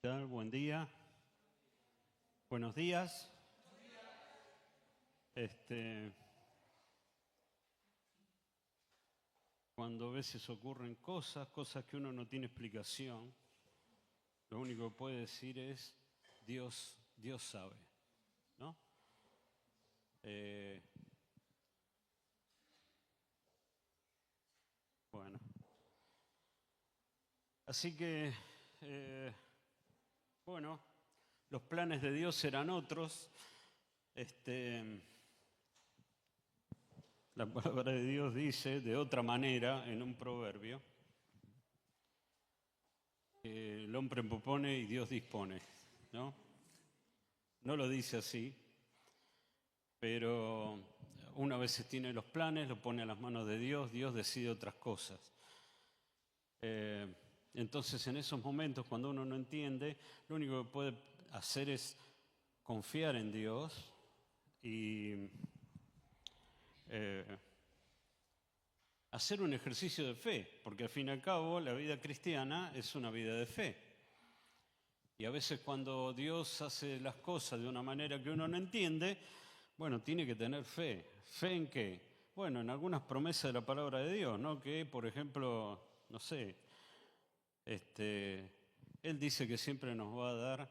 ¿Qué tal? Buen día. Buenos días. Cuando a veces ocurren cosas que uno no tiene explicación, lo único que puede decir es Dios sabe, ¿no? Bueno, así que, los planes de Dios eran otros. La palabra de Dios dice de otra manera en un proverbio: el hombre propone y Dios dispone, ¿no? No lo dice así, pero uno a veces tiene los planes, lo pone a las manos de Dios, Dios decide otras cosas. Entonces, en esos momentos, cuando uno no entiende, lo único que puede hacer es confiar en Dios y hacer un ejercicio de fe, porque al fin y al cabo la vida cristiana es una vida de fe. Y a veces cuando Dios hace las cosas de una manera que uno no entiende, bueno, tiene que tener fe. ¿Fe en qué? Bueno, en algunas promesas de la palabra de Dios, ¿no? Que, por ejemplo, no sé, Él dice que siempre nos va a dar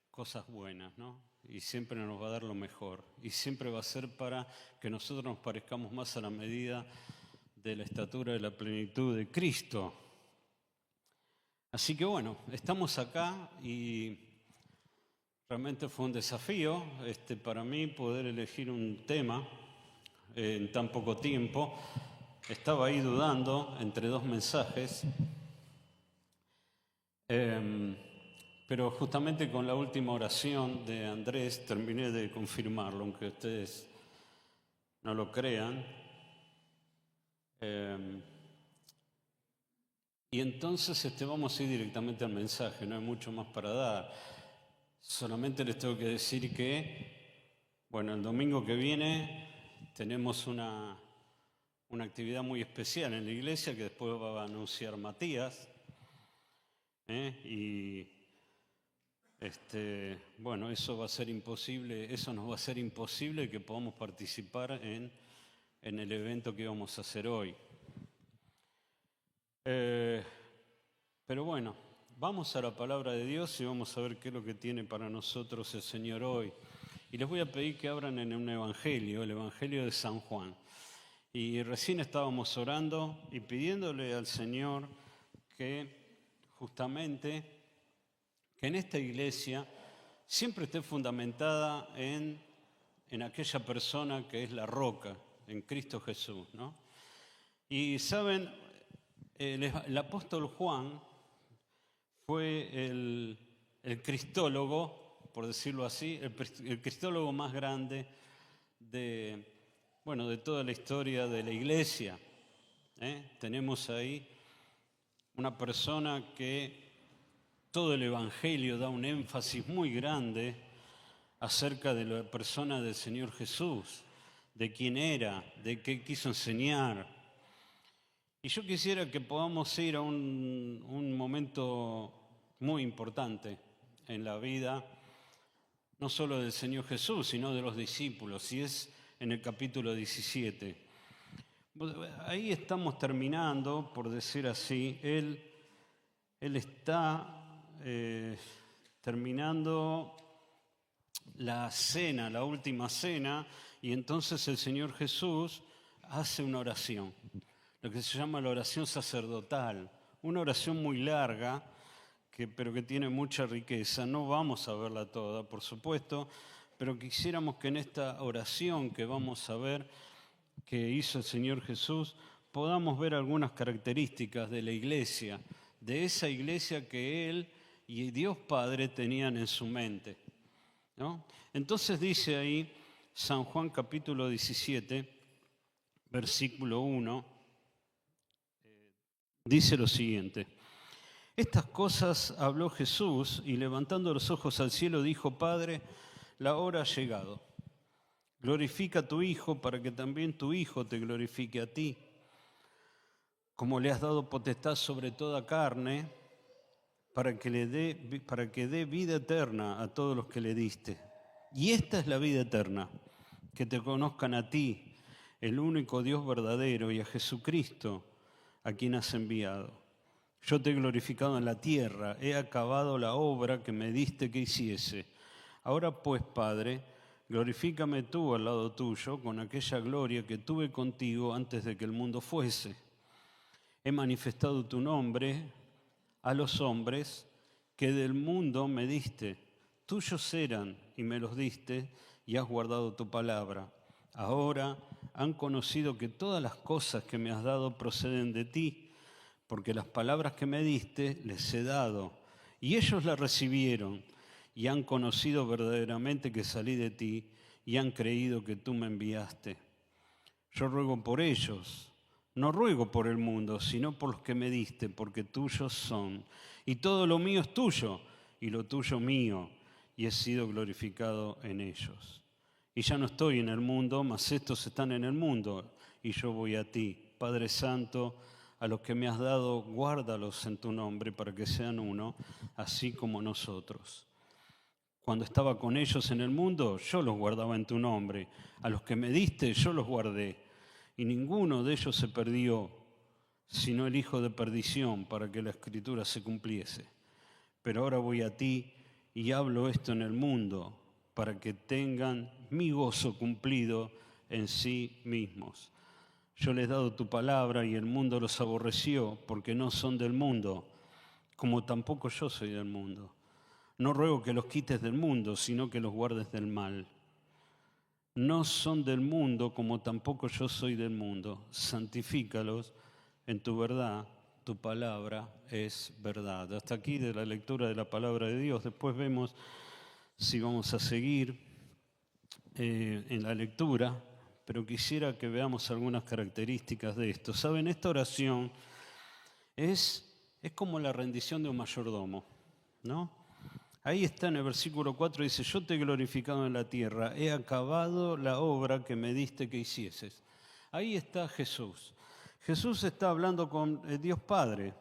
cosas buenas, ¿no? Y siempre nos va a dar lo mejor. Y siempre va a ser para que nosotros nos parezcamos más a la medida de la estatura de la plenitud de Cristo. Así que bueno, estamos acá y realmente fue un desafío para mí poder elegir un tema en tan poco tiempo. Estaba ahí dudando entre dos mensajes, pero justamente con la última oración de Andrés terminé de confirmarlo, aunque ustedes no lo crean. Y entonces vamos a ir directamente al mensaje, no hay mucho más para dar. Solamente les tengo que decir que, bueno, el domingo que viene tenemos una actividad muy especial en la iglesia que después va a anunciar Matías. Eso va a ser imposible, eso nos va a ser imposible que podamos participar en el evento que vamos a hacer hoy. Pero bueno, vamos a la palabra de Dios y vamos a ver qué es lo que tiene para nosotros el Señor hoy. Y les voy a pedir que abran en un evangelio, el evangelio de San Juan. Y recién estábamos orando y pidiéndole al Señor que justamente que en esta iglesia siempre esté fundamentada en aquella persona que es la roca, en Cristo Jesús, ¿no? Y saben, el apóstol Juan fue el cristólogo, por decirlo así, el cristólogo más grande de toda la historia de la iglesia. Tenemos ahí una persona que todo el Evangelio da un énfasis muy grande acerca de la persona del Señor Jesús, de quién era, de qué quiso enseñar. Y yo quisiera que podamos ir a un momento muy importante en la vida, no solo del Señor Jesús, sino de los discípulos, y es en el capítulo 17. Ahí estamos terminando, por decir así, Él está terminando la cena, la última cena, y entonces el Señor Jesús hace una oración, lo que se llama la oración sacerdotal, una oración muy larga, pero que tiene mucha riqueza. No vamos a verla toda, por supuesto, pero quisiéramos que en esta oración que vamos a ver, que hizo el Señor Jesús, podamos ver algunas características de la iglesia, de esa iglesia que Él y Dios Padre tenían en su mente, ¿no? Entonces dice ahí San Juan capítulo 17, versículo 1, dice lo siguiente: estas cosas habló Jesús y levantando los ojos al cielo dijo: Padre, la hora ha llegado. Glorifica a tu Hijo para que también tu Hijo te glorifique a ti. Como le has dado potestad sobre toda carne, para que dé vida eterna a todos los que le diste. Y esta es la vida eterna, que te conozcan a ti, el único Dios verdadero, y a Jesucristo, a quien has enviado. Yo te he glorificado en la tierra, he acabado la obra que me diste que hiciese. Ahora pues, Padre, glorifícame tú al lado tuyo con aquella gloria que tuve contigo antes de que el mundo fuese. He manifestado tu nombre a los hombres que del mundo me diste. Tuyos eran y me los diste y has guardado tu palabra. Ahora han conocido que todas las cosas que me has dado proceden de ti, porque las palabras que me diste les he dado, y ellos las recibieron, y han conocido verdaderamente que salí de ti, y han creído que tú me enviaste. Yo ruego por ellos, no ruego por el mundo, sino por los que me diste, porque tuyos son. Y todo lo mío es tuyo, y lo tuyo mío, y he sido glorificado en ellos. Y ya no estoy en el mundo, mas estos están en el mundo, y yo voy a ti. Padre Santo, a los que me has dado, guárdalos en tu nombre, para que sean uno, así como nosotros. Cuando estaba con ellos en el mundo, yo los guardaba en tu nombre. A los que me diste, yo los guardé. Y ninguno de ellos se perdió, sino el hijo de perdición, para que la escritura se cumpliese. Pero ahora voy a ti y hablo esto en el mundo, para que tengan mi gozo cumplido en sí mismos. Yo les he dado tu palabra y el mundo los aborreció, porque no son del mundo, como tampoco yo soy del mundo. No ruego que los quites del mundo, sino que los guardes del mal. No son del mundo, como tampoco yo soy del mundo. Santifícalos en tu verdad, tu palabra es verdad. Hasta aquí de la lectura de la palabra de Dios. Después vemos si vamos a seguir en la lectura, pero quisiera que veamos algunas características de esto. ¿Saben? Esta oración es como la rendición de un mayordomo, ¿no? Ahí está en el versículo 4, dice, yo te he glorificado en la tierra, he acabado la obra que me diste que hicieses. Ahí está Jesús. Jesús está hablando con Dios Padre.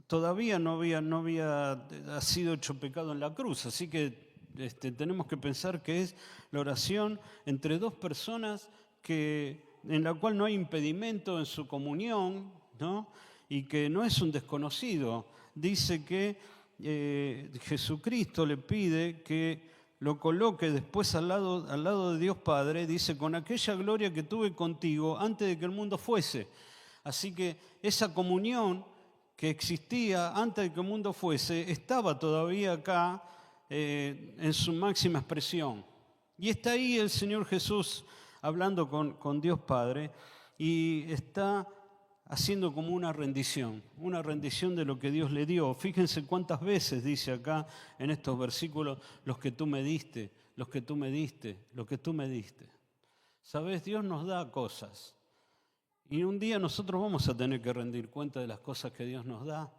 Todavía no había sido hecho pecado en la cruz, así que tenemos que pensar que es la oración entre dos personas en la cual no hay impedimento en su comunión, ¿no? Y que no es un desconocido. Dice que Jesucristo le pide que lo coloque después al lado de Dios Padre, dice, con aquella gloria que tuve contigo antes de que el mundo fuese. Así que esa comunión que existía antes de que el mundo fuese, estaba todavía acá en su máxima expresión. Y está ahí el Señor Jesús hablando con Dios Padre y está haciendo como una rendición de lo que Dios le dio. Fíjense cuántas veces dice acá en estos versículos, los que tú me diste, los que tú me diste, los que tú me diste. ¿Sabes? Dios nos da cosas y un día nosotros vamos a tener que rendir cuenta de las cosas que Dios nos da.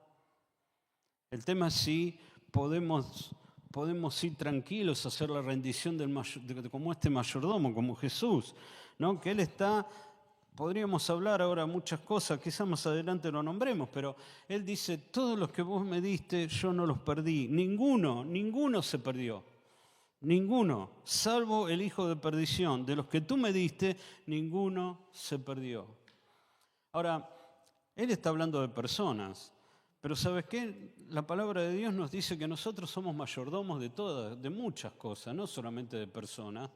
El tema es si podemos ir tranquilos a hacer la rendición como este mayordomo, como Jesús, ¿no? Que Él está. Podríamos hablar ahora muchas cosas, quizás más adelante lo nombremos, pero Él dice, todos los que vos me diste, yo no los perdí. Ninguno se perdió. Ninguno, salvo el hijo de perdición. De los que tú me diste, ninguno se perdió. Ahora, Él está hablando de personas, pero ¿sabes qué? La palabra de Dios nos dice que nosotros somos mayordomos de muchas cosas, no solamente de personas.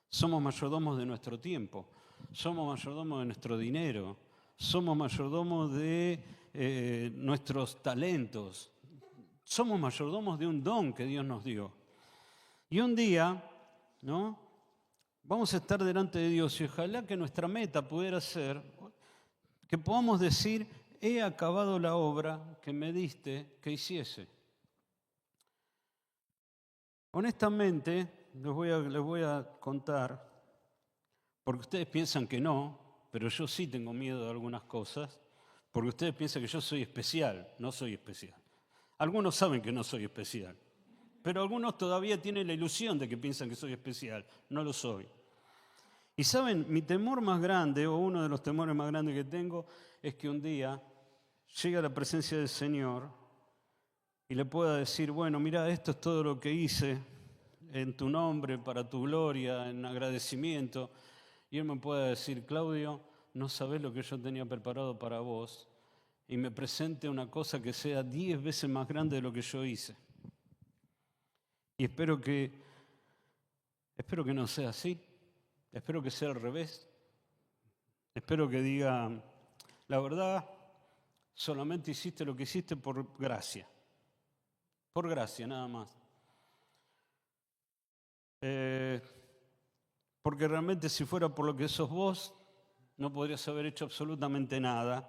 Somos mayordomos de nuestro tiempo. Somos mayordomos de nuestro dinero, somos mayordomos de nuestros talentos, somos mayordomos de un don que Dios nos dio. Y un día, ¿no? Vamos a estar delante de Dios y ojalá que nuestra meta pudiera ser que podamos decir, he acabado la obra que me diste que hiciese. Honestamente, les voy a contar. Porque ustedes piensan que no, pero yo sí tengo miedo de algunas cosas, porque ustedes piensan que yo soy especial, no soy especial. Algunos saben que no soy especial, pero algunos todavía tienen la ilusión de que piensan que soy especial, no lo soy. Y saben, mi temor más grande, o uno de los temores más grandes que tengo, es que un día llegue a la presencia del Señor y le pueda decir, bueno, mira, esto es todo lo que hice en tu nombre, para tu gloria, en agradecimiento, y Él me pueda decir, Claudio, no sabés lo que yo tenía preparado para vos, y me presente una cosa que sea 10 veces más grande de lo que yo hice. Y espero que no sea así, espero que sea al revés, espero que diga, la verdad, solamente hiciste lo que hiciste por gracia nada más. Porque realmente si fuera por lo que sos vos, no podrías haber hecho absolutamente nada.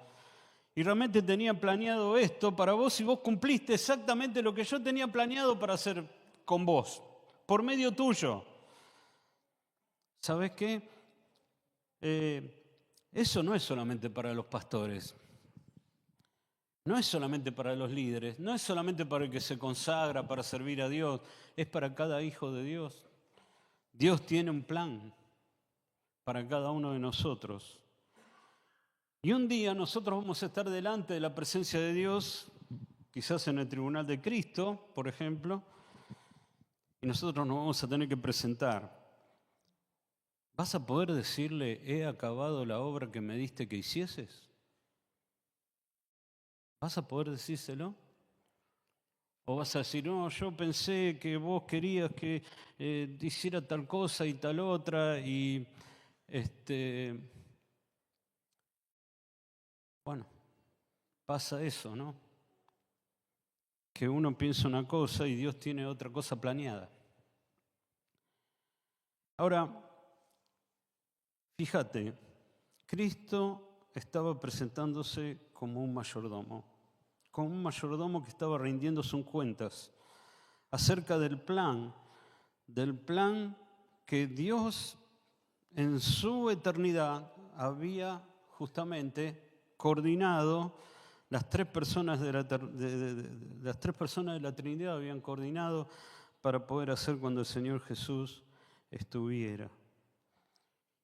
Y realmente tenía planeado esto para vos y vos cumpliste exactamente lo que yo tenía planeado para hacer con vos, por medio tuyo. ¿Sabés qué? Eso no es solamente para los pastores, no es solamente para los líderes, no es solamente para el que se consagra para servir a Dios, es para cada hijo de Dios. Dios tiene un plan para cada uno de nosotros. Y un día nosotros vamos a estar delante de la presencia de Dios, quizás en el tribunal de Cristo, por ejemplo, y nosotros nos vamos a tener que presentar. ¿Vas a poder decirle, he acabado la obra que me diste que hicieses? ¿Vas a poder decírselo? ¿O vas a decir, no, yo pensé que vos querías que hiciera tal cosa y tal otra, y bueno, pasa eso, ¿no? Que uno piensa una cosa y Dios tiene otra cosa planeada. Ahora, fíjate, Cristo estaba presentándose como un mayordomo que estaba rindiendo sus cuentas acerca del plan que Dios en su eternidad había justamente coordinado. Las tres personas de la Trinidad habían coordinado para poder hacer cuando el Señor Jesús estuviera.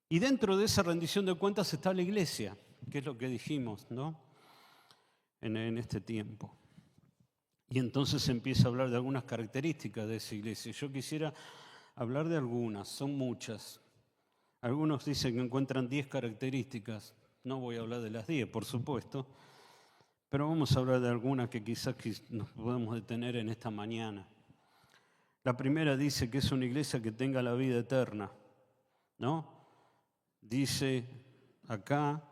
Y dentro de esa rendición de cuentas está la iglesia, que es lo que dijimos, ¿no? En este tiempo. Y entonces empieza a hablar de algunas características de esa iglesia. Yo quisiera hablar de algunas, son muchas. Algunos dicen que encuentran 10 características. No voy a hablar de las 10, por supuesto, pero vamos a hablar de algunas que quizás nos podemos detener en esta mañana. La primera dice que es una iglesia que tenga la vida eterna, ¿no? Dice acá,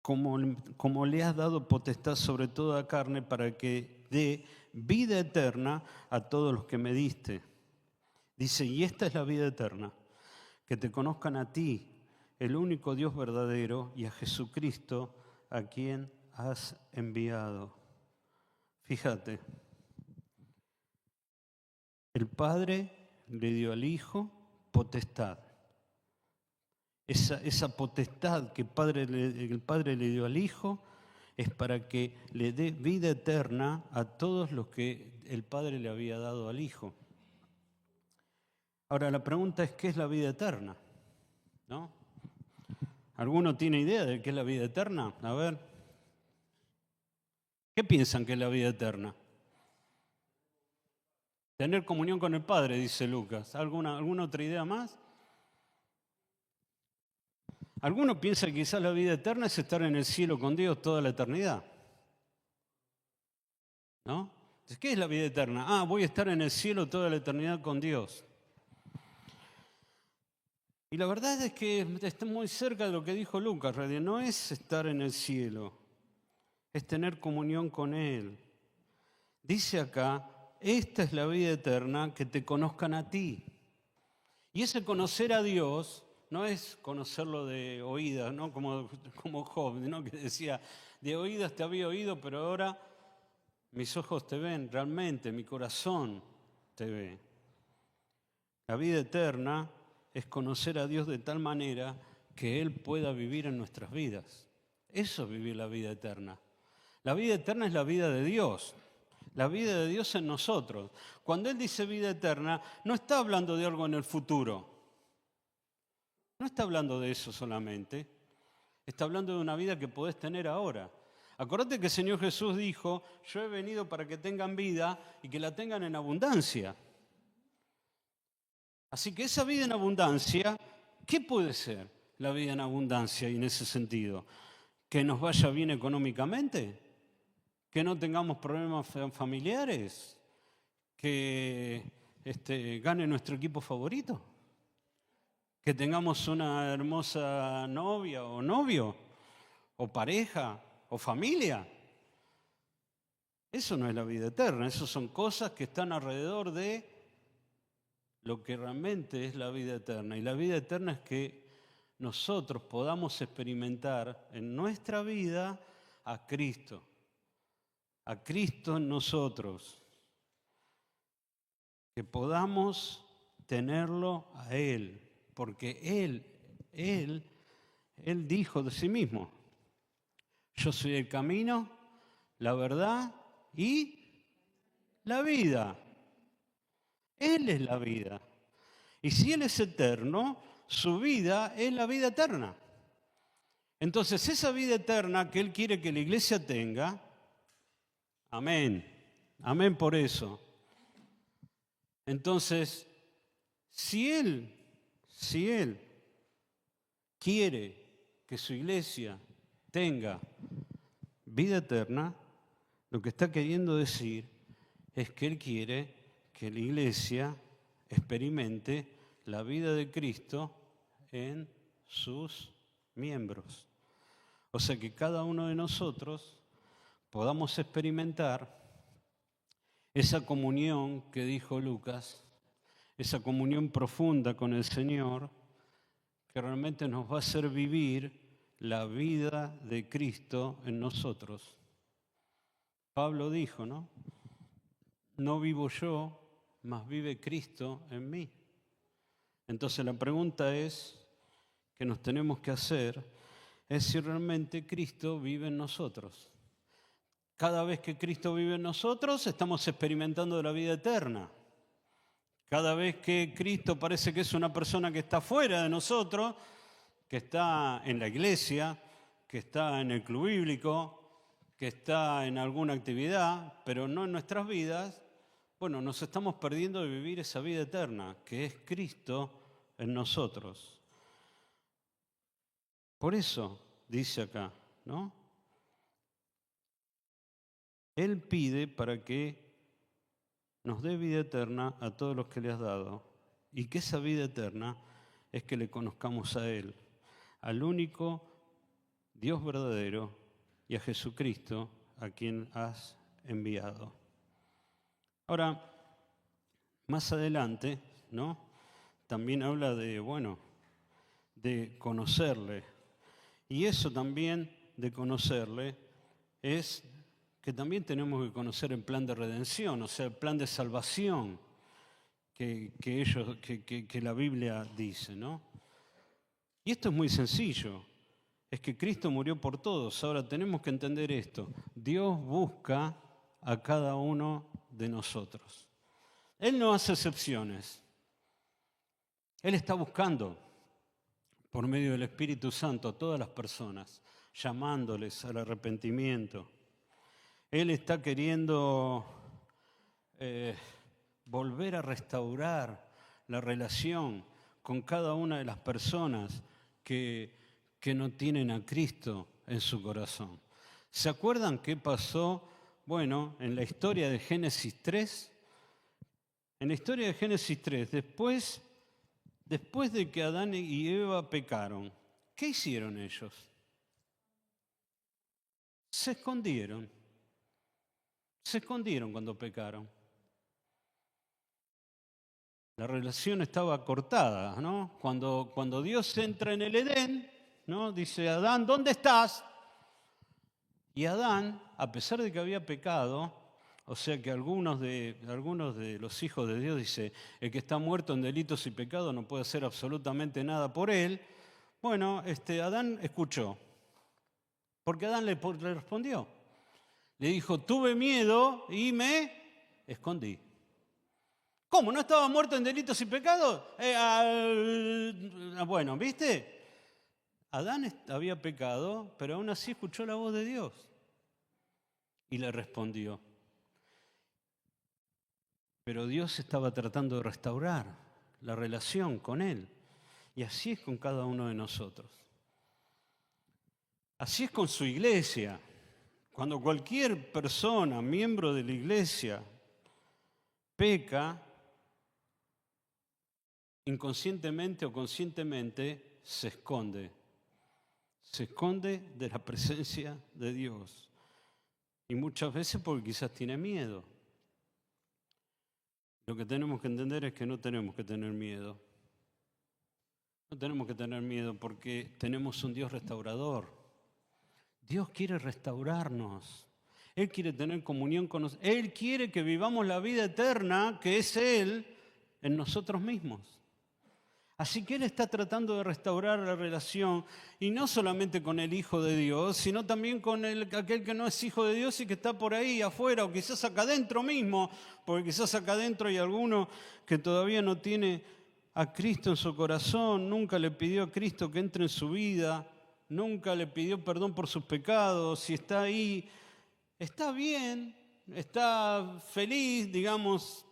como le has dado potestad sobre toda carne para que dé vida eterna a todos los que me diste. Dice, y esta es la vida eterna, que te conozcan a ti, el único Dios verdadero, y a Jesucristo, a quien has enviado. Fíjate, el Padre le dio al Hijo potestad. Esa potestad que el Padre le dio al Hijo es para que le dé vida eterna a todos los que el Padre le había dado al Hijo. Ahora, la pregunta es, ¿qué es la vida eterna? ¿No? ¿Alguno tiene idea de qué es la vida eterna? A ver. ¿Qué piensan que es la vida eterna? Tener comunión con el Padre, dice Lucas. ¿Alguna otra idea más? Algunos piensan que quizás la vida eterna es estar en el cielo con Dios toda la eternidad. ¿No? Entonces, ¿qué es la vida eterna? Ah, voy a estar en el cielo toda la eternidad con Dios. Y la verdad es que está muy cerca de lo que dijo Lucas. No es estar en el cielo, es tener comunión con Él. Dice acá, esta es la vida eterna, que te conozcan a ti. Y ese conocer a Dios no es conocerlo de oídas, ¿no? Como Job, ¿no? Que decía, de oídas te había oído, pero ahora mis ojos te ven, realmente mi corazón te ve. La vida eterna es conocer a Dios de tal manera que Él pueda vivir en nuestras vidas. Eso es vivir la vida eterna. La vida eterna es la vida de Dios. La vida de Dios en nosotros. Cuando Él dice vida eterna, no está hablando de algo en el futuro. No está hablando de eso solamente, está hablando de una vida que podés tener ahora. Acordate que el Señor Jesús dijo, yo he venido para que tengan vida y que la tengan en abundancia. Así que esa vida en abundancia, ¿qué puede ser la vida en abundancia y en ese sentido? ¿Que nos vaya bien económicamente? ¿Que no tengamos problemas familiares? ¿Que gane nuestro equipo favorito? ¿Que tengamos una hermosa novia o novio? ¿O pareja? ¿O familia? Eso no es la vida eterna, eso son cosas que están alrededor de lo que realmente es la vida eterna. Y la vida eterna es que nosotros podamos experimentar en nuestra vida a Cristo en nosotros, que podamos tenerlo a Él, porque Él dijo de sí mismo, yo soy el camino, la verdad y la vida. Él es la vida. Y si Él es eterno, su vida es la vida eterna. Entonces, esa vida eterna que Él quiere que la iglesia tenga, amén, amén por eso. Entonces, si Él quiere que su iglesia tenga vida eterna, lo que está queriendo decir es que Él quiere que la iglesia experimente la vida de Cristo en sus miembros. O sea que cada uno de nosotros podamos experimentar esa comunión que dijo Lucas, esa comunión profunda con el Señor, que realmente nos va a hacer vivir la vida de Cristo en nosotros. Pablo dijo, ¿no? No vivo yo, mas vive Cristo en mí. Entonces la pregunta que nos tenemos que hacer es si realmente Cristo vive en nosotros. Cada vez que Cristo vive en nosotros, estamos experimentando la vida eterna. Cada vez que Cristo parece que es una persona que está fuera de nosotros, que está en la iglesia, que está en el club bíblico, que está en alguna actividad, pero no en nuestras vidas, bueno, nos estamos perdiendo de vivir esa vida eterna, que es Cristo en nosotros. Por eso dice acá, ¿no? Él pide para que nos dé vida eterna a todos los que le has dado, y que esa vida eterna es que le conozcamos a Él, al único Dios verdadero y a Jesucristo a quien has enviado. Ahora, más adelante, ¿no? También habla de conocerle. Y eso también de conocerle es que también tenemos que conocer el plan de redención, o sea, el plan de salvación que la Biblia dice, ¿no? Y esto es muy sencillo, es que Cristo murió por todos. Ahora tenemos que entender esto, Dios busca a cada uno de nosotros. Él no hace excepciones, Él está buscando por medio del Espíritu Santo a todas las personas, llamándoles al arrepentimiento. Él está queriendo volver a restaurar la relación con cada una de las personas que no tienen a Cristo en su corazón. ¿Se acuerdan qué pasó? Bueno, en la historia de Génesis 3, en la historia de Génesis 3, después de que Adán y Eva pecaron, ¿qué hicieron ellos? Se escondieron cuando pecaron. La relación estaba cortada, ¿no? Cuando Dios entra en el Edén, ¿no? Dice, Adán, ¿dónde estás? Y Adán, a pesar de que había pecado, o sea que algunos de los hijos de Dios dice, el que está muerto en delitos y pecados no puede hacer absolutamente nada por él. Bueno, Adán escuchó, porque Adán le respondió. Le dijo, tuve miedo y me escondí. ¿Cómo? ¿No estaba muerto en delitos y pecados? Bueno, ¿viste? Adán había pecado, pero aún así escuchó la voz de Dios y le respondió. Pero Dios estaba tratando de restaurar la relación con él. Y así es con cada uno de nosotros. Así es con su iglesia. Cuando cualquier persona, miembro de la iglesia, peca, inconscientemente o conscientemente, se esconde. Se esconde de la presencia de Dios. Y muchas veces porque quizás tiene miedo. Lo que tenemos que entender es que no tenemos que tener miedo. No tenemos que tener miedo porque tenemos un Dios restaurador. Dios quiere restaurarnos. Él quiere tener comunión con nosotros. Él quiere que vivamos la vida eterna que es Él en nosotros mismos. Así que Él está tratando de restaurar la relación, y no solamente con el Hijo de Dios, sino también con aquel que no es Hijo de Dios y que está por ahí afuera, o quizás acá adentro mismo, porque quizás acá adentro hay alguno que todavía no tiene a Cristo en su corazón, nunca le pidió a Cristo que entre en su vida, nunca le pidió perdón por sus pecados, y está ahí, está bien, está feliz, digamos,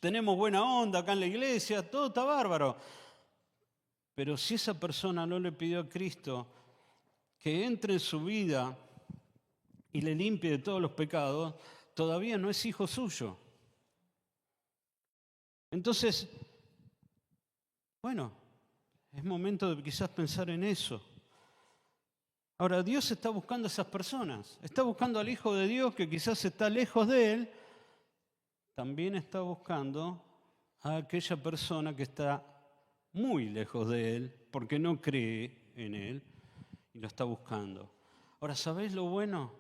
tenemos buena onda acá en la iglesia, todo está bárbaro. Pero si esa persona no le pidió a Cristo que entre en su vida y le limpie de todos los pecados, todavía no es hijo suyo. Entonces, bueno, es momento de quizás pensar en eso. Ahora, Dios está buscando a esas personas. Está buscando al Hijo de Dios que quizás está lejos de Él. También está buscando a aquella persona que está muy lejos de Él, porque no cree en Él y lo está buscando. Ahora, ¿sabéis lo bueno?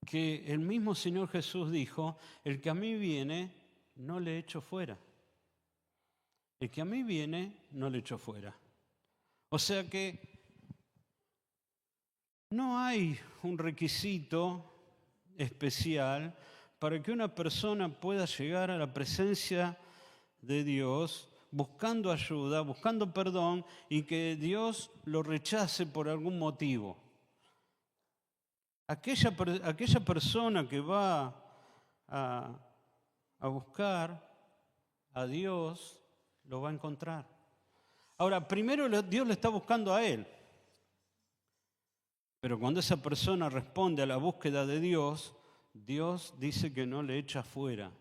Que el mismo Señor Jesús dijo, el que a mí viene, no le echo fuera. El que a mí viene, no le echo fuera. O sea que no hay un requisito especial para que una persona pueda llegar a la presencia de Dios buscando ayuda, buscando perdón, y que Dios lo rechace por algún motivo. Aquella persona que va a buscar a Dios, lo va a encontrar. Ahora, primero Dios le está buscando a él. Pero cuando esa persona responde a la búsqueda de Dios, Dios dice que no le echa fuera.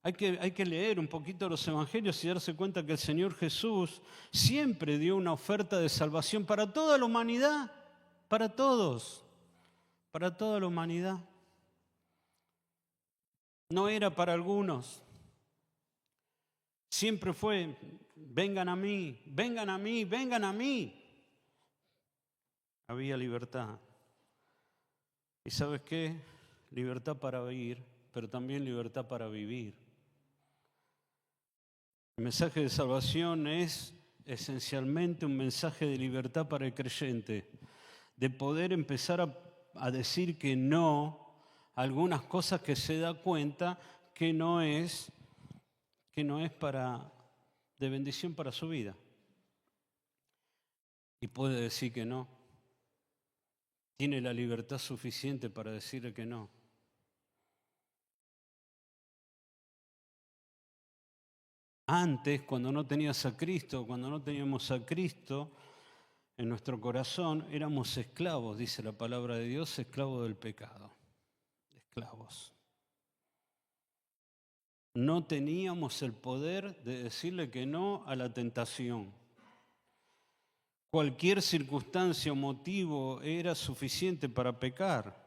Hay que leer un poquito los evangelios y darse cuenta que el Señor Jesús siempre dio una oferta de salvación para toda la humanidad, para todos, para toda la humanidad. No era para algunos. Siempre fue, vengan a mí, vengan a mí, vengan a mí. Había libertad. ¿Y sabes qué? Libertad para ir, pero también libertad para vivir. El mensaje de salvación es esencialmente un mensaje de libertad para el creyente, de poder empezar a decir que no a algunas cosas que se da cuenta que no es de bendición para su vida. Y puede decir que no. Tiene la libertad suficiente para decirle que no. Antes, cuando no tenías a Cristo, cuando no teníamos a Cristo en nuestro corazón, éramos esclavos, dice la palabra de Dios, esclavos del pecado. Esclavos. No teníamos el poder de decirle que no a la tentación. Cualquier circunstancia o motivo era suficiente para pecar.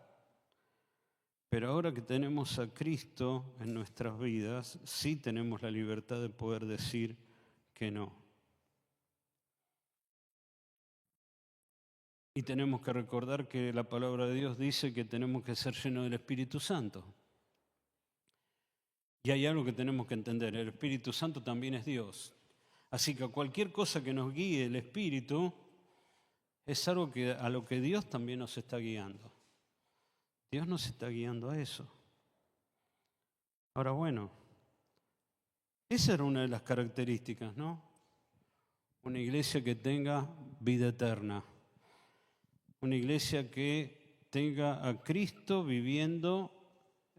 Pero ahora que tenemos a Cristo en nuestras vidas, sí tenemos la libertad de poder decir que no. Y tenemos que recordar que la palabra de Dios dice que tenemos que ser llenos del Espíritu Santo. Y hay algo que tenemos que entender, el Espíritu Santo también es Dios. Así que cualquier cosa que nos guíe el Espíritu es algo a lo que Dios también nos está guiando. Dios nos está guiando a eso. Ahora bueno, Esa era una de las características, ¿no? Una iglesia que tenga vida eterna. Una iglesia que tenga a Cristo viviendo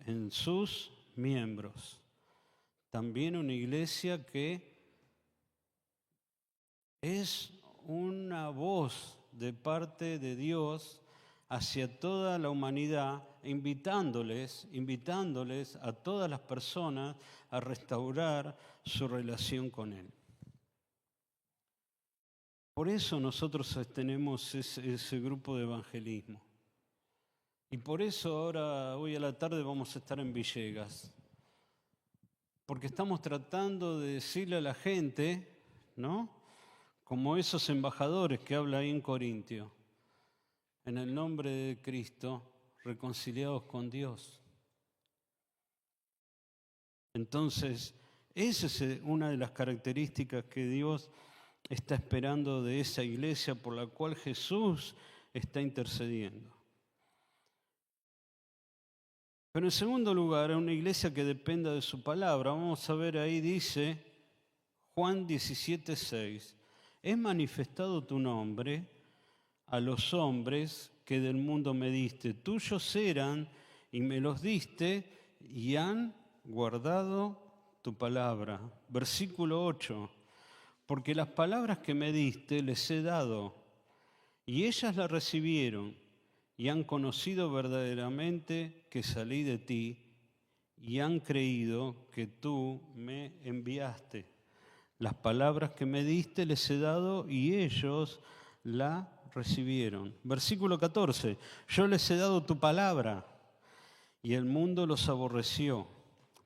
en sus miembros. También una iglesia que es una voz de parte de Dios hacia toda la humanidad, invitándoles a todas las personas a restaurar su relación con Él. Por eso nosotros tenemos ese grupo de evangelismo. Y por eso ahora, hoy a la tarde, vamos a estar en Villegas. Porque estamos tratando de decirle a la gente, ¿no? Como esos embajadores que habla ahí en Corintio, en el nombre de Cristo, reconciliados con Dios. Entonces, esa es una de las características que Dios está esperando de esa iglesia por la cual Jesús está intercediendo. Pero en segundo lugar, una iglesia que dependa de su palabra. Vamos a ver ahí, dice Juan 17:6. He manifestado tu nombre a los hombres que del mundo me diste. Tuyos eran y me los diste y han guardado tu palabra. Versículo 8. Porque las palabras que me diste les he dado y ellas las recibieron y han conocido verdaderamente que salí de ti y han creído que tú me enviaste. Las palabras que me diste les he dado y ellos la recibieron. Versículo 14. Yo les he dado tu palabra y el mundo los aborreció,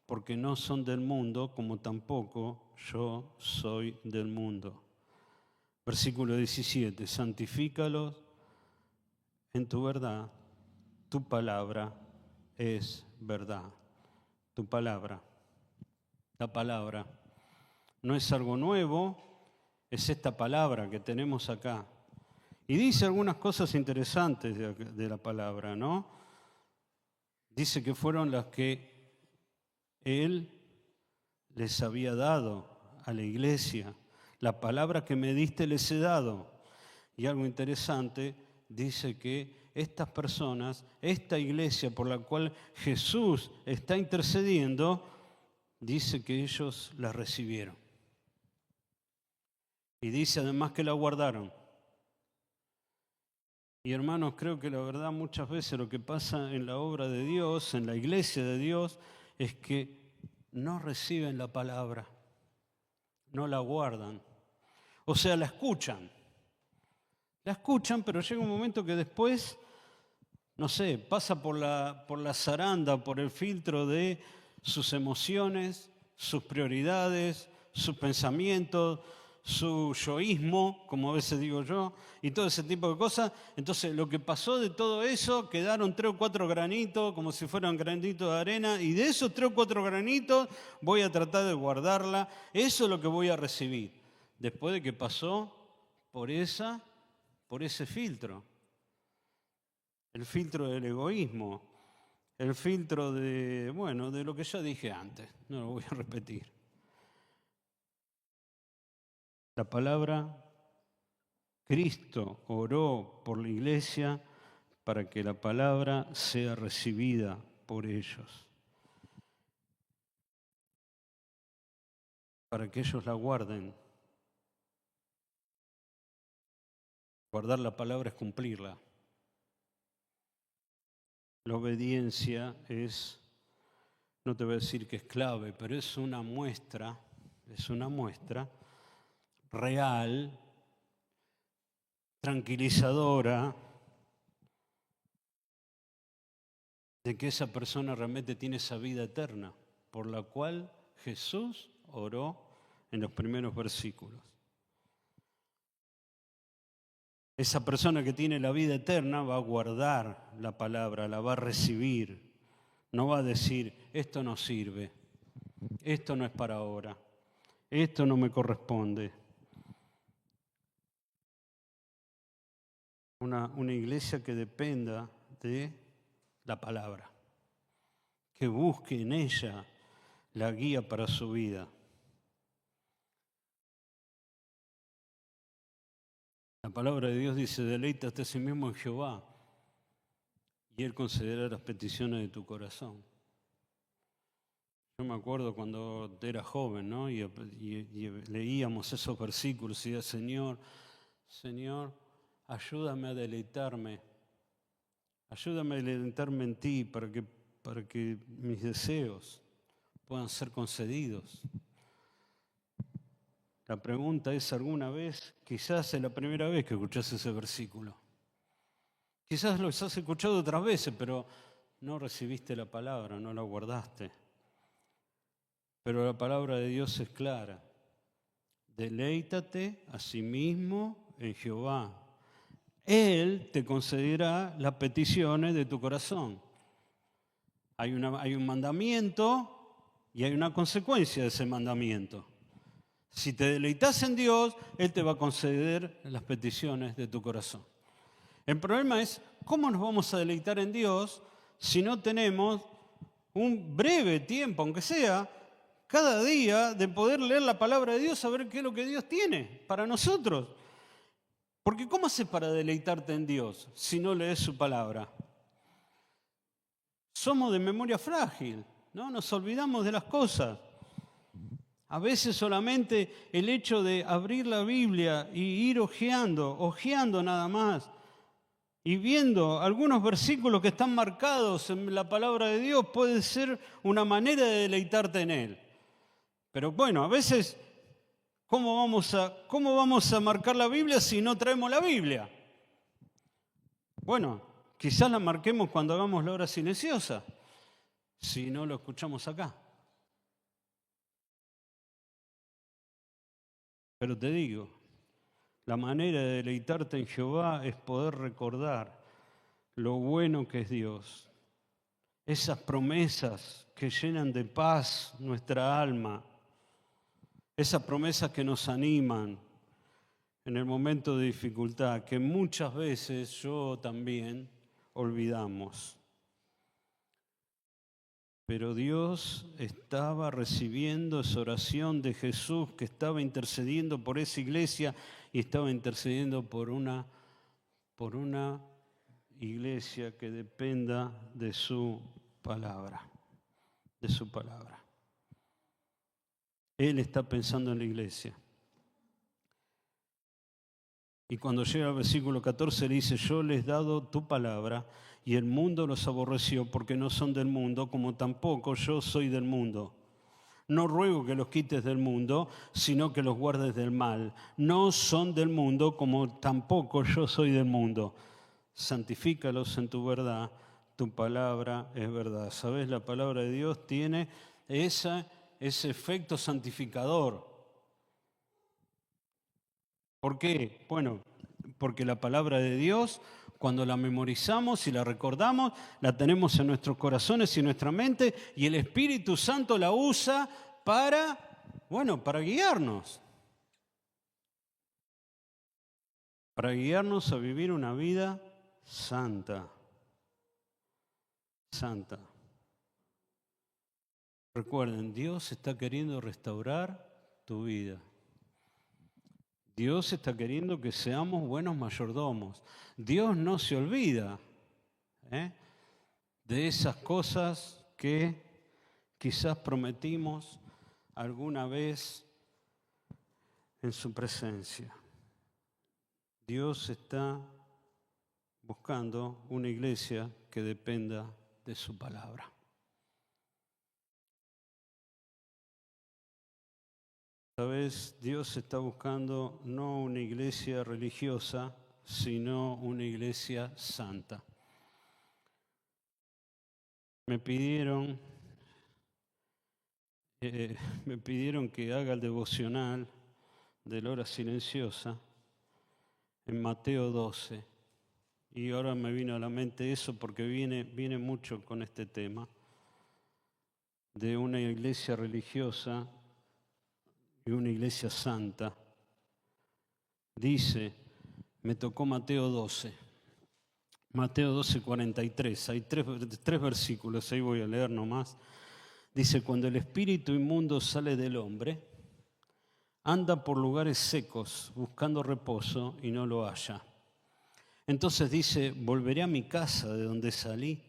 porque no son del mundo, como tampoco yo soy del mundo. Versículo 17. Santifícalos en tu verdad. Tu palabra es verdad. Tu palabra. La palabra. No es algo nuevo, es esta palabra que tenemos acá. Y dice algunas cosas interesantes de la palabra, ¿no? Dice que fueron las que Él les había dado a la iglesia. La palabra que me diste les he dado. Y algo interesante, dice que estas personas, esta iglesia por la cual Jesús está intercediendo, dice que ellos la recibieron. Y dice además que la guardaron. Y hermanos, creo que la verdad muchas veces lo que pasa en la obra de Dios, en la iglesia de Dios, es que no reciben la palabra, no la guardan. O sea, la escuchan. La escuchan, pero llega un momento que después, no sé, pasa por la zaranda, por el filtro de sus emociones, sus prioridades, sus pensamientos, su yoísmo, como a veces digo yo, y todo ese tipo de cosas. Entonces, lo que pasó de todo eso, quedaron 3 o 4 granitos, como si fueran granitos de arena, y de esos 3 o 4 granitos voy a tratar de guardarla. Eso es lo que voy a recibir, después de que pasó por ese filtro. El filtro del egoísmo, el filtro de lo que ya dije antes, no lo voy a repetir. La palabra, Cristo oró por la iglesia para que la palabra sea recibida por ellos, para que ellos la guarden. Guardar la palabra es cumplirla. La obediencia es, no te voy a decir que es clave, pero es una muestra real, tranquilizadora, de que esa persona realmente tiene esa vida eterna, por la cual Jesús oró en los primeros versículos. Esa persona que tiene la vida eterna va a guardar la palabra, la va a recibir. No va a decir, esto no sirve, esto no es para ahora, esto no me corresponde. Una iglesia que dependa de la palabra, que busque en ella la guía para su vida. La palabra de Dios dice, deleítate a sí mismo en Jehová y Él concederá las peticiones de tu corazón. Yo me acuerdo cuando era joven, ¿no? y leíamos esos versículos y decía, Señor, ayúdame a deleitarme en ti para que mis deseos puedan ser concedidos. La pregunta es, ¿alguna vez? Quizás es la primera vez que escuchás ese versículo. Quizás lo has escuchado otras veces, pero no recibiste la palabra, no la guardaste. Pero la palabra de Dios es clara. Deleítate a sí mismo en Jehová. Él te concederá las peticiones de tu corazón. Hay un mandamiento y hay una consecuencia de ese mandamiento. Si te deleitas en Dios, Él te va a conceder las peticiones de tu corazón. El problema es, ¿cómo nos vamos a deleitar en Dios si no tenemos un breve tiempo, aunque sea, cada día, de poder leer la palabra de Dios, saber qué es lo que Dios tiene para nosotros? Porque ¿cómo haces para deleitarte en Dios si no lees su palabra? Somos de memoria frágil, ¿no? Nos olvidamos de las cosas. A veces solamente el hecho de abrir la Biblia y ir hojeando nada más, y viendo algunos versículos que están marcados en la palabra de Dios, puede ser una manera de deleitarte en Él. Pero bueno, a veces, ¿cómo vamos a marcar la Biblia si no traemos la Biblia? Bueno, quizás la marquemos cuando hagamos la hora silenciosa, si no lo escuchamos acá. Pero te digo, la manera de deleitarte en Jehová es poder recordar lo bueno que es Dios. Esas promesas que llenan de paz nuestra alma. Esas promesas que nos animan en el momento de dificultad, que muchas veces yo también olvidamos. Pero Dios estaba recibiendo esa oración de Jesús, que estaba intercediendo por esa iglesia y estaba intercediendo por una iglesia que dependa de su palabra, Él está pensando en la iglesia. Y cuando llega al versículo 14 le dice, yo les he dado tu palabra y el mundo los aborreció porque no son del mundo, como tampoco yo soy del mundo. No ruego que los quites del mundo, sino que los guardes del mal. No son del mundo, como tampoco yo soy del mundo. Santifícalos en tu verdad, tu palabra es verdad. ¿Sabes? La palabra de Dios tiene ese efecto santificador. ¿Por qué? Bueno, porque la palabra de Dios, cuando la memorizamos y la recordamos, la tenemos en nuestros corazones y en nuestra mente, y el Espíritu Santo la usa para guiarnos. Para guiarnos a vivir una vida santa. Santa. Recuerden, Dios está queriendo restaurar tu vida. Dios está queriendo que seamos buenos mayordomos. Dios no se olvida de esas cosas que quizás prometimos alguna vez en su presencia. Dios está buscando una iglesia que dependa de su palabra. ¿Sabes? Dios está buscando no una iglesia religiosa, sino una iglesia santa. Me pidieron que haga el devocional de la hora silenciosa en Mateo 12. Y ahora me vino a la mente eso porque viene mucho con este tema de una iglesia religiosa y una iglesia santa. Dice, me tocó Mateo 12, 43, hay tres versículos, ahí voy a leer nomás. Dice, cuando el espíritu inmundo sale del hombre, anda por lugares secos buscando reposo y no lo halla. Entonces dice, volveré a mi casa de donde salí,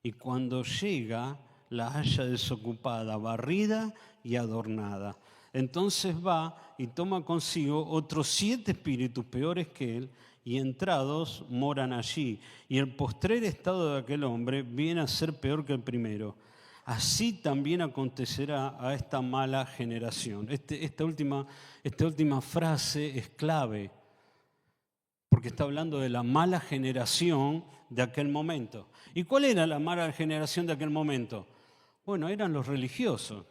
y cuando llega la halla desocupada, barrida y adornada. Entonces va y toma consigo otros 7 espíritus peores que él, y entrados moran allí. Y el postrer estado de aquel hombre viene a ser peor que el primero. Así también acontecerá a esta mala generación. Esta última frase es clave, porque está hablando de la mala generación de aquel momento. ¿Y cuál era la mala generación de aquel momento? Bueno, eran los religiosos,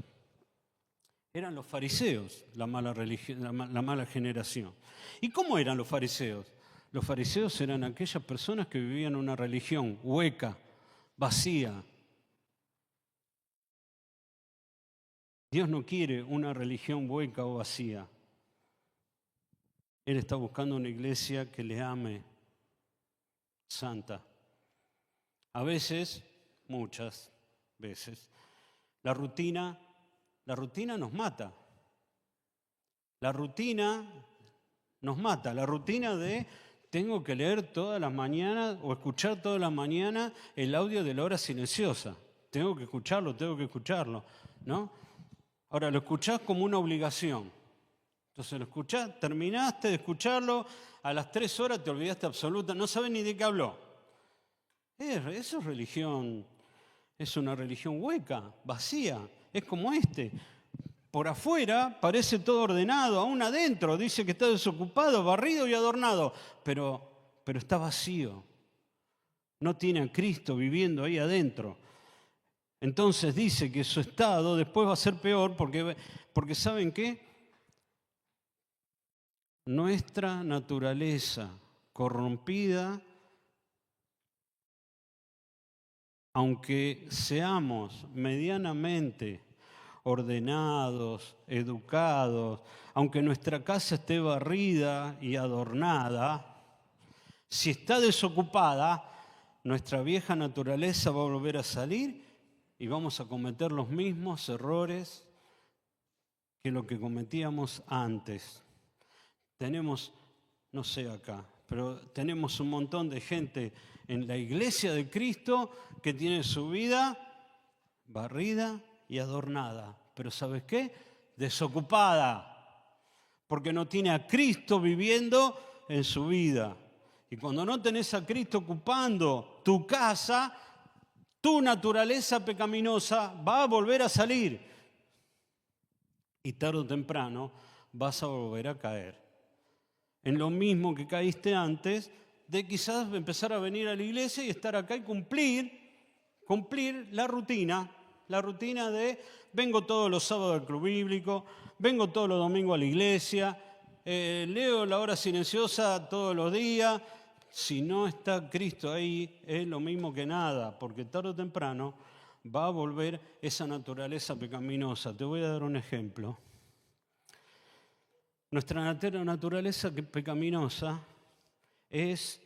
eran los fariseos, la mala generación. ¿Y cómo eran los fariseos? Los fariseos eran aquellas personas que vivían una religión hueca, vacía. Dios no quiere una religión hueca o vacía. Él está buscando una iglesia que le ame, santa. A veces, muchas veces, la rutina nos mata. La rutina nos mata. La rutina de tengo que leer todas las mañanas o escuchar todas las mañanas el audio de la hora silenciosa. Tengo que escucharlo, ¿no? Ahora, lo escuchás como una obligación. Entonces lo escuchás, terminaste de escucharlo, a las 3 horas te olvidaste no sabes ni de qué habló. Eso es religión, es una religión hueca, vacía, es como este. Por afuera parece todo ordenado, aún adentro dice que está desocupado, barrido y adornado, pero está vacío. No tiene a Cristo viviendo ahí adentro. Entonces dice que su estado después va a ser peor porque ¿saben qué? Nuestra naturaleza corrompida, aunque seamos medianamente ordenados, educados, aunque nuestra casa esté barrida y adornada, si está desocupada, nuestra vieja naturaleza va a volver a salir y vamos a cometer los mismos errores que lo que cometíamos antes. Tenemos, no sé acá, pero tenemos un montón de gente en la iglesia de Cristo que tiene su vida barrida y adornada. Pero ¿sabes qué? Desocupada, porque no tiene a Cristo viviendo en su vida. Y cuando no tenés a Cristo ocupando tu casa, tu naturaleza pecaminosa va a volver a salir. Y tarde o temprano vas a volver a caer en lo mismo que caíste antes, de quizás empezar a venir a la iglesia y estar acá y cumplir la rutina de vengo todos los sábados al club bíblico, vengo todos los domingos a la iglesia, leo la hora silenciosa todos los días. Si no está Cristo ahí, es lo mismo que nada, porque tarde o temprano va a volver esa naturaleza pecaminosa. Te voy a dar un ejemplo. Nuestra naturaleza pecaminosa es,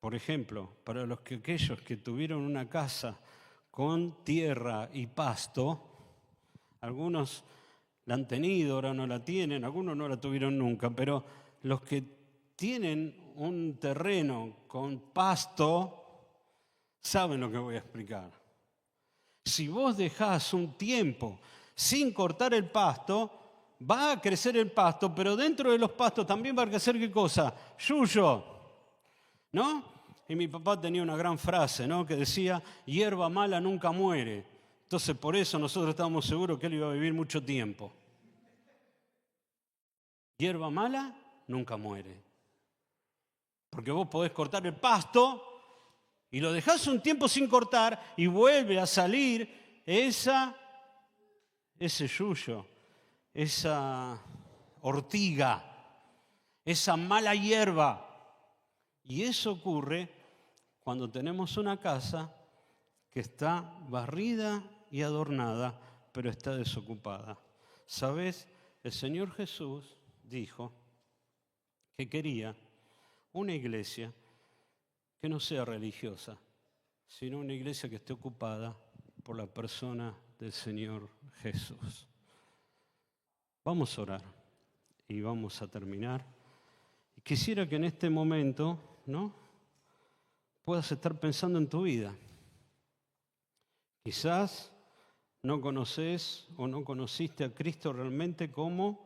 por ejemplo, para aquellos que tuvieron una casa con tierra y pasto, algunos la han tenido, ahora no la tienen, algunos no la tuvieron nunca, pero los que tienen un terreno con pasto saben lo que voy a explicar. Si vos dejás un tiempo sin cortar el pasto, va a crecer el pasto, pero dentro de los pastos también va a crecer ¿qué cosa? Yuyo, ¿no? Y mi papá tenía una gran frase, ¿no? Que decía, hierba mala nunca muere. Entonces por eso nosotros estábamos seguros que él iba a vivir mucho tiempo. Hierba mala nunca muere. Porque vos podés cortar el pasto y lo dejás un tiempo sin cortar y vuelve a salir ese yuyo, esa ortiga, esa mala hierba. Y eso ocurre cuando tenemos una casa que está barrida y adornada, pero está desocupada. ¿Sabes? El Señor Jesús dijo que quería una iglesia que no sea religiosa, sino una iglesia que esté ocupada por la persona del Señor Jesús. Vamos a orar y vamos a terminar. Quisiera que en este momento, ¿no?, puedas estar pensando en tu vida. Quizás no conoces o no conociste a Cristo realmente como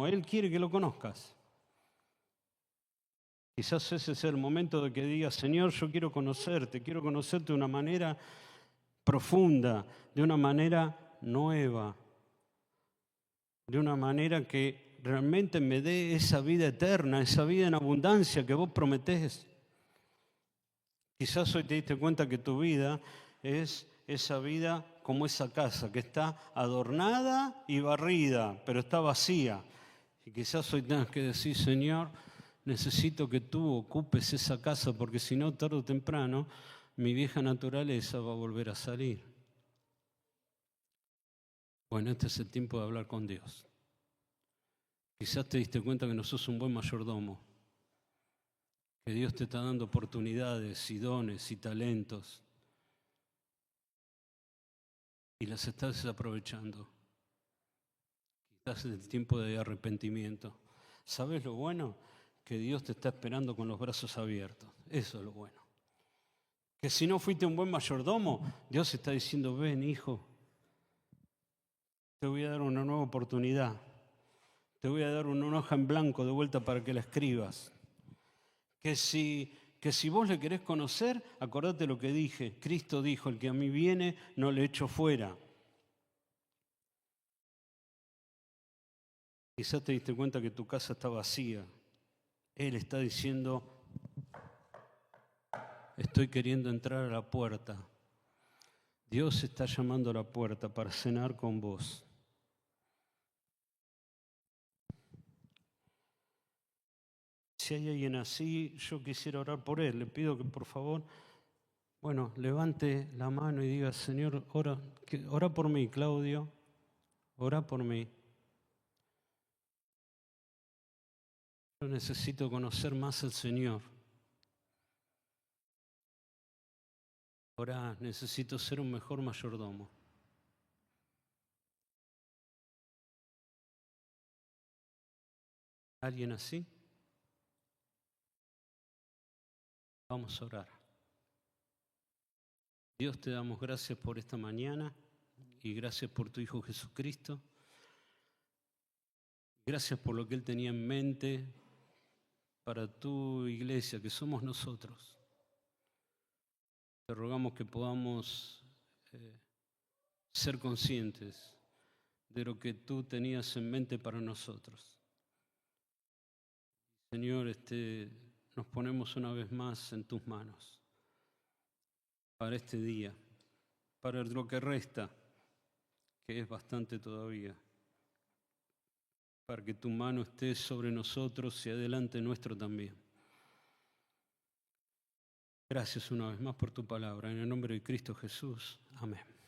Él quiere que lo conozcas. Quizás ese es el momento de que digas, Señor, yo quiero conocerte de una manera profunda, de una manera nueva, de una manera que realmente me dé esa vida eterna, esa vida en abundancia que vos prometés. Quizás hoy te diste cuenta que tu vida es esa vida como esa casa que está adornada y barrida, pero está vacía. Y quizás hoy tengas que decir, Señor, necesito que tú ocupes esa casa, porque si no, tarde o temprano, mi vieja naturaleza va a volver a salir. Bueno, este es el tiempo de hablar con Dios. Quizás te diste cuenta que no sos un buen mayordomo, que Dios te está dando oportunidades y dones y talentos y las estás desaprovechando. Quizás es el tiempo de arrepentimiento. ¿Sabes lo bueno? Que Dios te está esperando con los brazos abiertos. Eso es lo bueno. Que si no fuiste un buen mayordomo, Dios está diciendo, ven, hijo, te voy a dar una nueva oportunidad. Te voy a dar una hoja en blanco de vuelta para que la escribas. Que si vos le querés conocer, acordate lo que dije. Cristo dijo, el que a mí viene, no le echo fuera. Quizás te diste cuenta que tu casa está vacía. Él está diciendo, estoy queriendo entrar a la puerta. Dios está llamando a la puerta para cenar con vos. Si hay alguien así, yo quisiera orar por él. Le pido que por favor, levante la mano y diga, Señor, ora por mí, Claudio, ora por mí. Yo necesito conocer más al Señor. Orá, necesito ser un mejor mayordomo. ¿Alguien así? Vamos a orar. Dios, te damos gracias por esta mañana y gracias por tu Hijo Jesucristo. Gracias por lo que Él tenía en mente para tu iglesia, que somos nosotros. Te rogamos que podamos ser conscientes de lo que tú tenías en mente para nosotros. Señor, nos ponemos una vez más en tus manos para este día, para lo que resta, que es bastante todavía, para que tu mano esté sobre nosotros y adelante nuestro también. Gracias una vez más por tu palabra. En el nombre de Cristo Jesús. Amén.